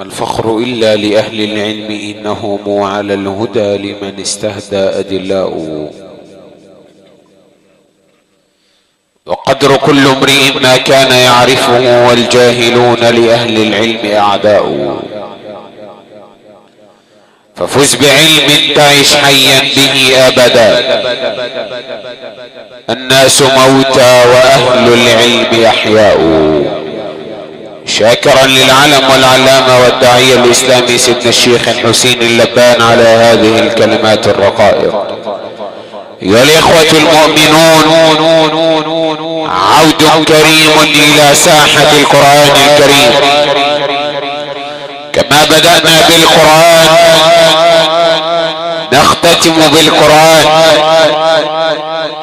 ما الفخر إلا لأهل العلم إنهم على الهدى لمن استهدى أدلاء. وقدر كل امرئ ما كان يعرفه والجاهلون لأهل العلم أعداء. ففز بعلم تعش حيا به أبدا. الناس موتى وأهل العلم أحياء. شاكرا للعلم والعلامة والداعية الإسلامي سيدنا الشيخ الحسين اللبان على هذه الكلمات الرقائق. أيها الإخوة المؤمنون، عود كريم إلى ساحة القرآن الكريم. كما بدأنا بالقرآن نختتم بالقرآن.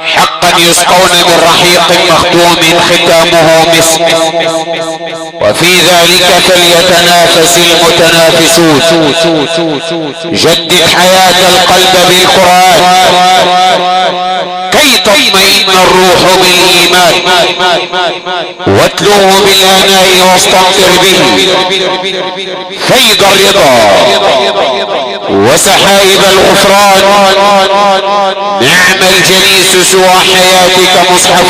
حقا يسقون من رحيق مختوم ختامه مسك، وفي ذلك فليتنافس المتنافسون. جدد حياة القلب بالقرآن كي تطمئن الروح بالإيمان. واتلوه بالآناء واستمطر به فيض الرضا وسحائب الغفران. نعم الجليس سوى حياتك مصحف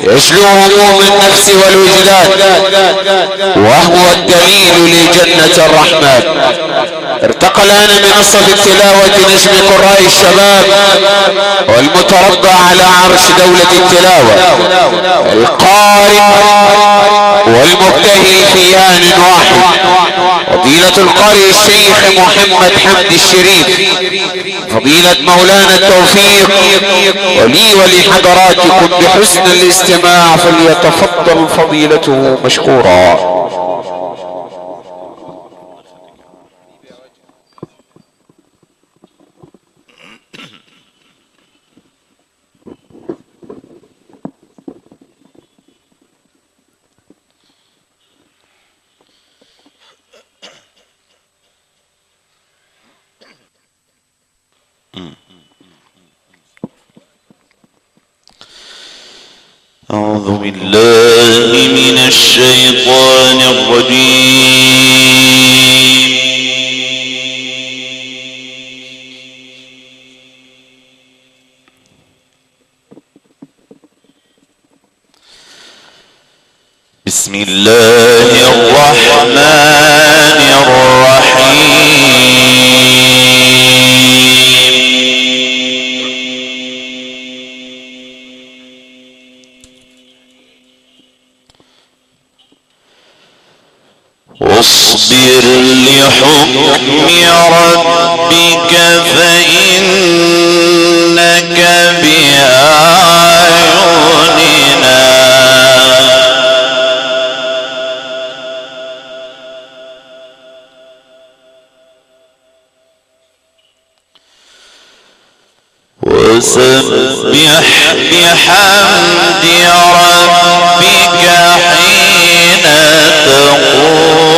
يشلو هموم النفس والوجدان، وهو الدليل لجنة الرحمن. ارتقى الآن منصة التلاوة نجم قراء الشباب والمتربع على عرش دولة التلاوة القارئ والمبتهل في آن واحد فضيلة القارئ الشيخ محمد حمد الشريف، فضيلة مولانا التوفيق. ولي ولحضراتكم بحسن الاستماع فليتفضل فضيلته مشكورا. أعوذ بالله من الشيطان الرجيم. بسم الله الرحمن الرحيم. واصبر لحكم ربك فإنك بأعيننا وسبح بحمد ربك حين تقوم.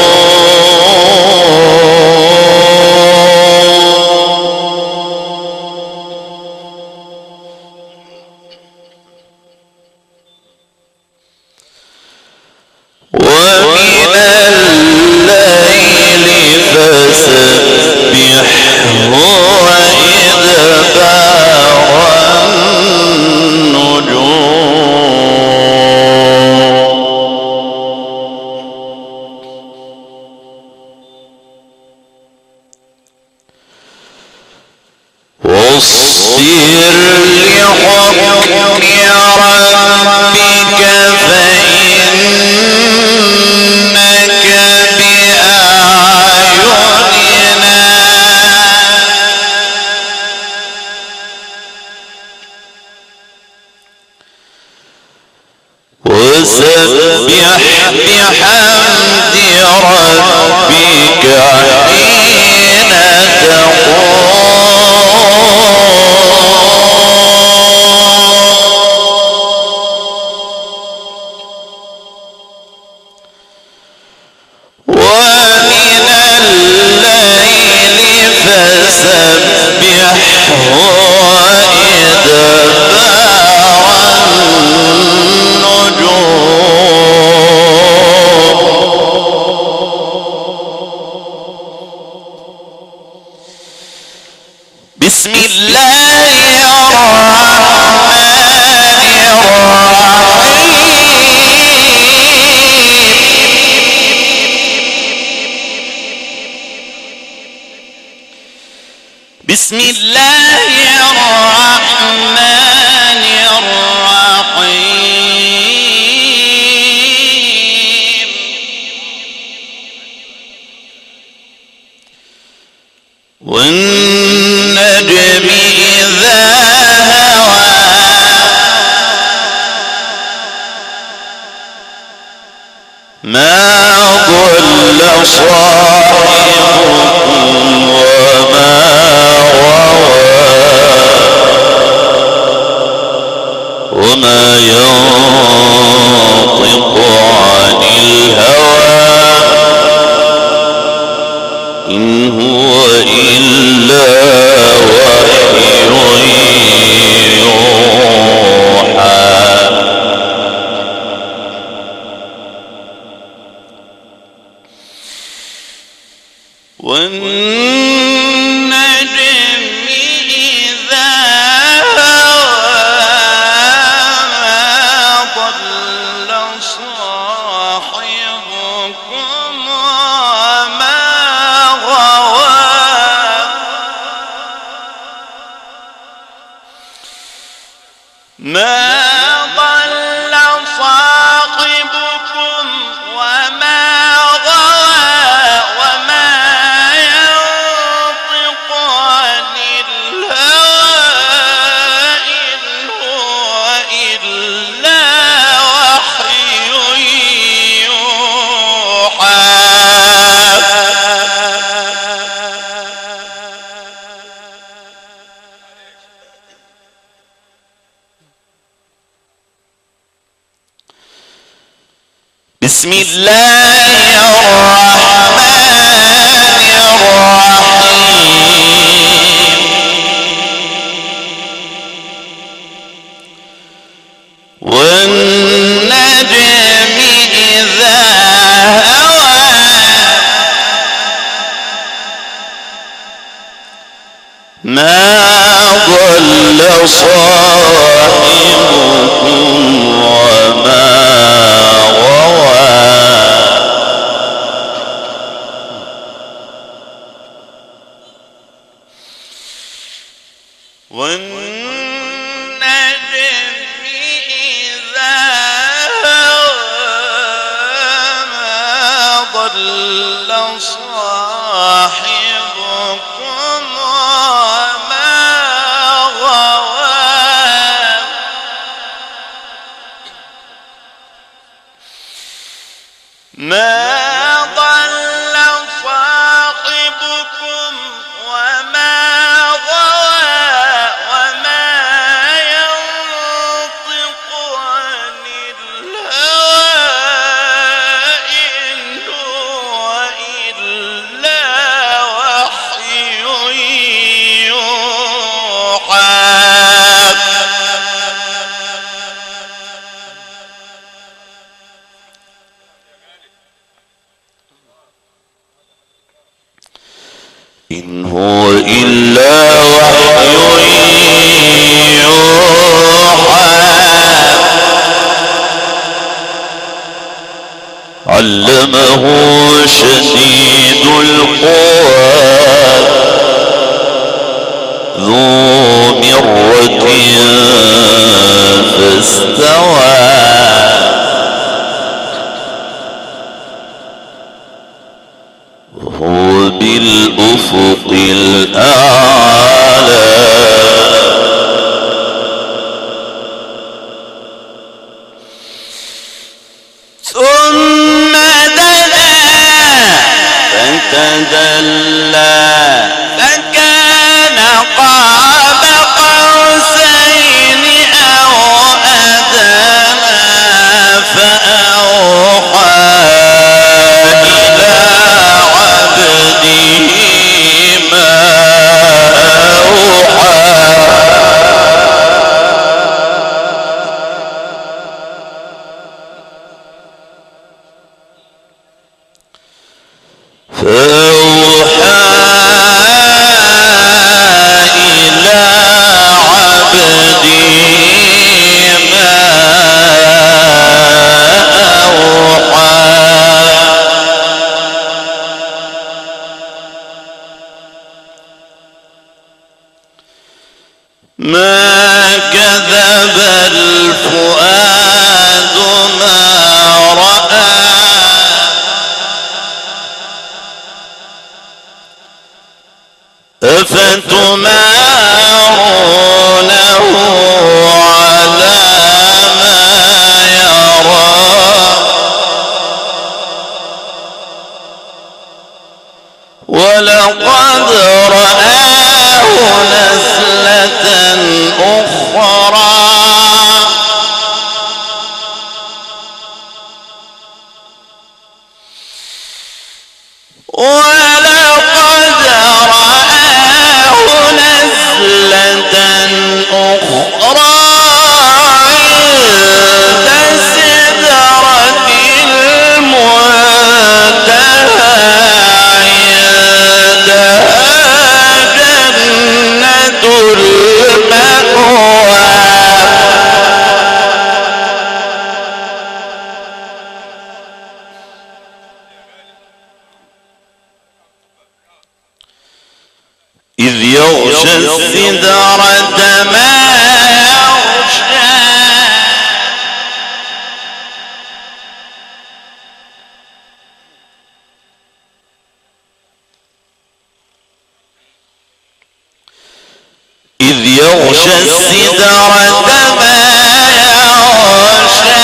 ومن الليل فسبحه وإدبار النجوم. واصبر لحكم ربك فإنك بأعيننا وسبح بحمد ربك حين تقوم. ومن الليل فسبحه وإدبار النجوم. بسم الله الرحمن الرحيم والنجم إذا هوى ما ضل صاحبكم وما وما ينطق عن الهوى إن هو إلا وحي يوحى والنجم إذا ما ضل صاحبكم وما غوى وما ينطق عن الهوى إن هو إلا وحي يوحى بسم الله الرحمن الرحيم والنجم إذا هوى ما ضل صاحبكم وما والنجم إذا هوى ما ضل صاحبكم وما غوى ما ضل صاحبكم وما إن هو إلا وحي يوحى علمه شديد القوى ذو مرة فاستوى وهو بالأفق الأعلى ثم دنا فتدلى فكان قاب قوسين أو أدنى ما كذب الفؤاد ما رأى أفتمارونه على ما يرى ولقد رآه نزلة أخرى ولقد رآه نزلة أخرى عند سدرة المنتهى عندها جنة المأوى إذ يغشى السدرة ما يغشى إذ يغشى السدرة ما يغشى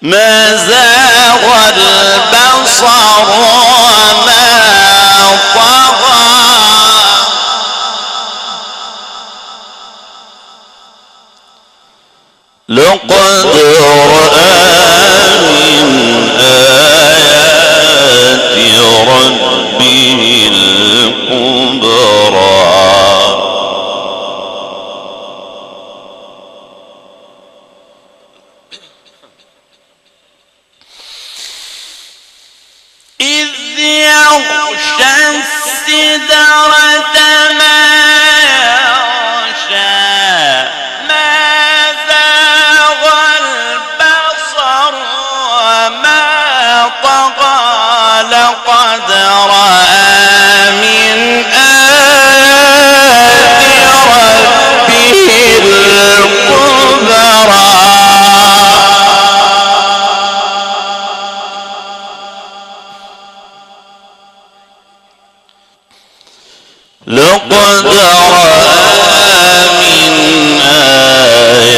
ما زاغ البصر وما طغى لقد رأى من آيات ربه الكبرى إذ يغشى السدرة ما يغشى ما زاغ البصر وما طغى لقد رأى من آيات ربه الكبرى لقد رأى من آيات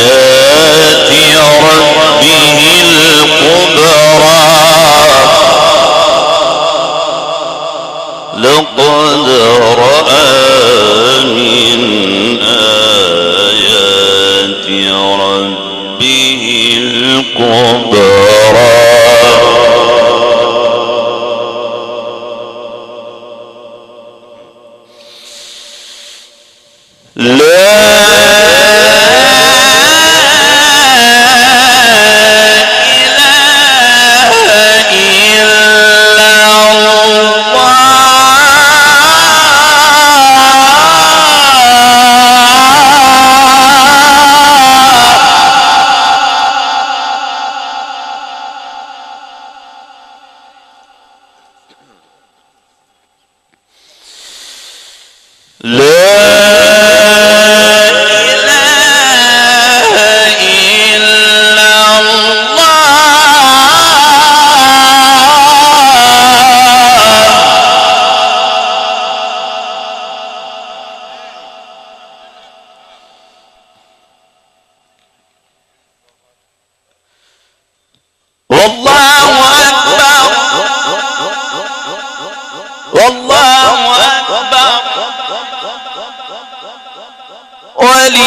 ربه الكبرى لقد رأى من آيات ربه الكبرى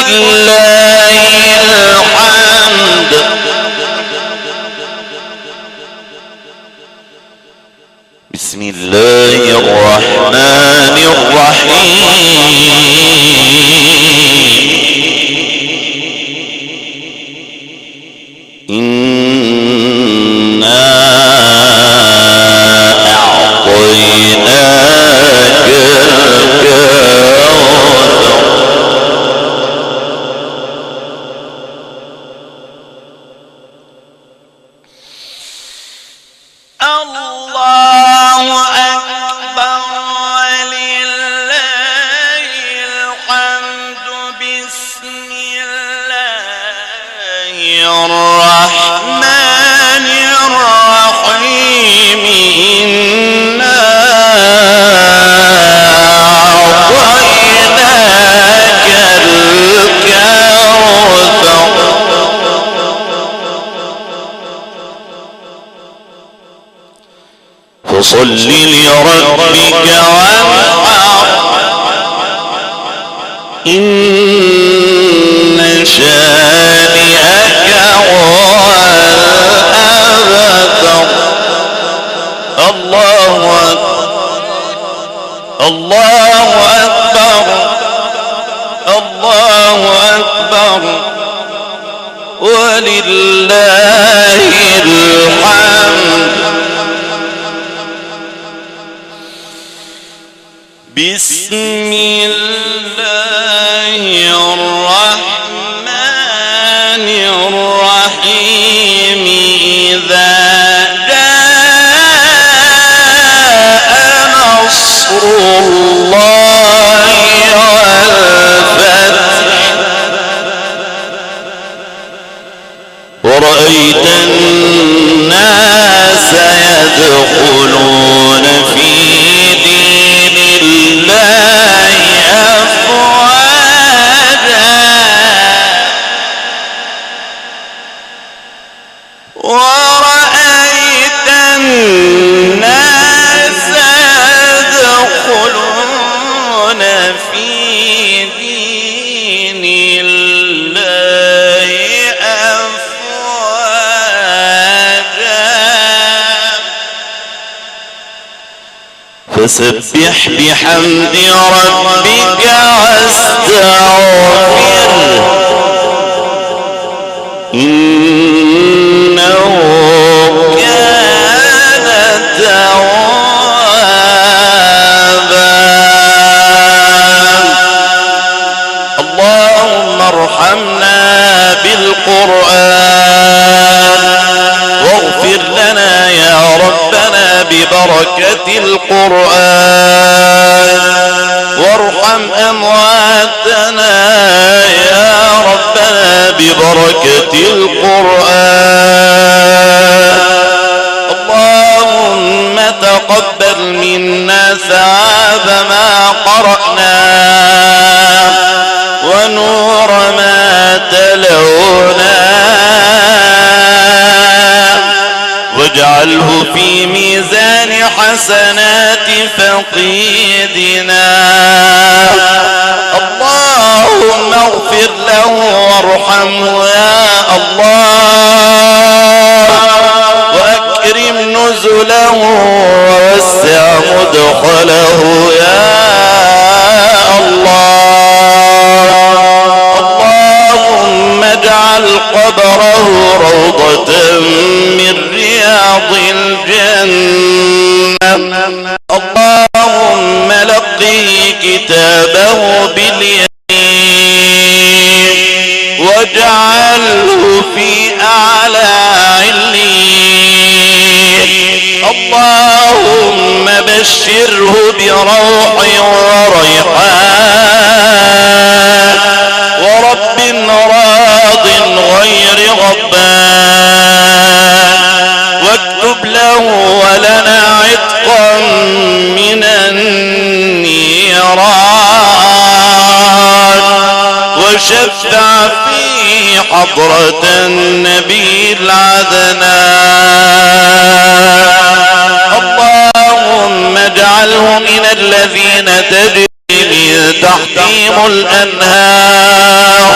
ولله الحمد. بسم الله الرحمن الرحيم. إنا أعطيناك الكوثر. الله أكبر. الرحمن الرحيم إنا أعطيناك الكوثر فصل لربك وانحر إن شانئك هو الأبتر. الله أكبر الله أكبر الله أكبر ولله الحمد. بسم الله الرحمن الرحيم إذا جاء نصر الله والفتح ورأيت الناس يدخلون في دين الله أفواجا ورأيت الناس يدخلون في دين الله أفواجا فسبح بحمد ربك واستغفره إنه كان توابا. اللهم ارحمنا بالقرآن واغفر لنا يا ربنا ببركة القرآن وارحم أمواتنا يا ربنا ببركة القرآن. اللهم تقبل منا ثواب ما قرأنا ونور ما تلونا واجعله في ميزان حسنات فقيدنا. اللهم اغفر له وارحمه يا الله واكرم نزله ووسع مدخله يا الله. اللهم اجعل قبره روضة من رياض الجنة. اللهم لقه كتابه باليمين واجعله في أعلى عليين. اللهم بشره بروح وريحان ورب راض غير غضبان واكتب له ولنا عتقا من النيران وشفع في حضرة النبي العدنان. اللهم اجعله من الذين تجري من تحتهم الأنهار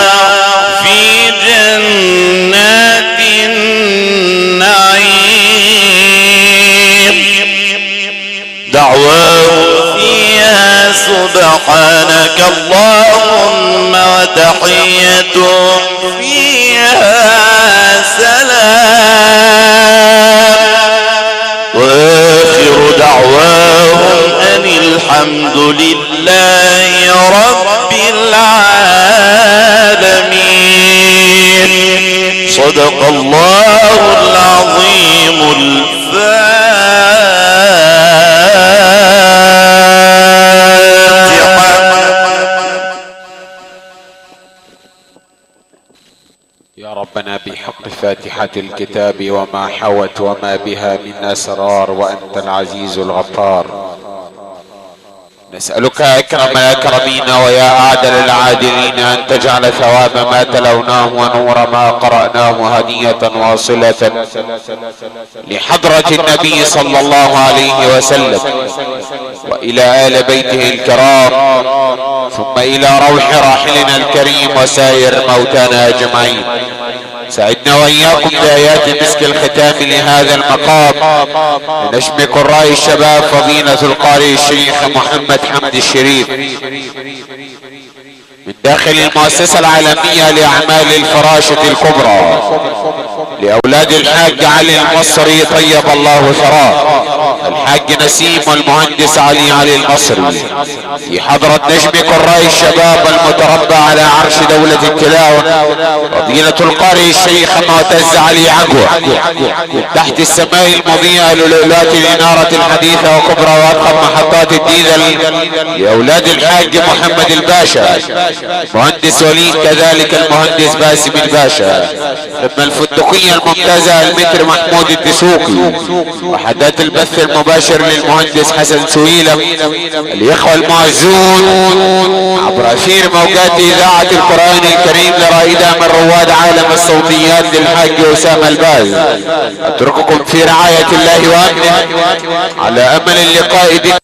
في جنات النعيم دعواه فيها سبحانك اللهم وتحيتهم فيها سلام وآخر دعواهم أن الحمد لله رب العالمين. صدق الله العظيم الفاتحة. يا رب بحق فاتحة الكتاب وما حوت وما بها من أسرار، وأنت العزيز الغفار. نسألك أكرم الأكرمين ويا أعدل العادلين أن تجعل ثواب ما تلوناه ونور ما قرأناه هدية واصلة لحضرة النبي صلى الله عليه وسلم وإلى آل بيته الكرام، ثم إلى روح راحلنا الكريم وسائر موتانا أجمعين. سعدنا وإياكم بآيات مسك الختام لهذا المقام لنشم قراء الشباب فضيلة القارئ الشيخ محمد حمد الشريف من داخل المؤسسة العالمية لأعمال الفراشة الكبرى لأولاد الحاج علي المصري طيب الله ثراه، الحاج نسيم والمهندس علي المصري، في حضرة نجم قراء الشباب المتربى على عرش دولة التلاوة فضيلة القارئ الشيخ معتز علي عقوة، تحت السماء المضيئة للأولاد الإنارة الحديثة وكبرى وأضخم محطات الديزل لأولاد الحاج محمد الباشا، مهندس وليد كذلك المهندس باسم الباشا، ثم الفندقية الممتازة المتر محمود الدسوقي، وحدات البث المباشر للمهندس حسن سويلة، الإخوة المعزون عبر أثير موجات إذاعة القرآن الكريم لرائدة من رواد عالم الصوتيات للحاج أسامة الباز. أترككم في رعاية الله وأمنه على أمل اللقاء بكم.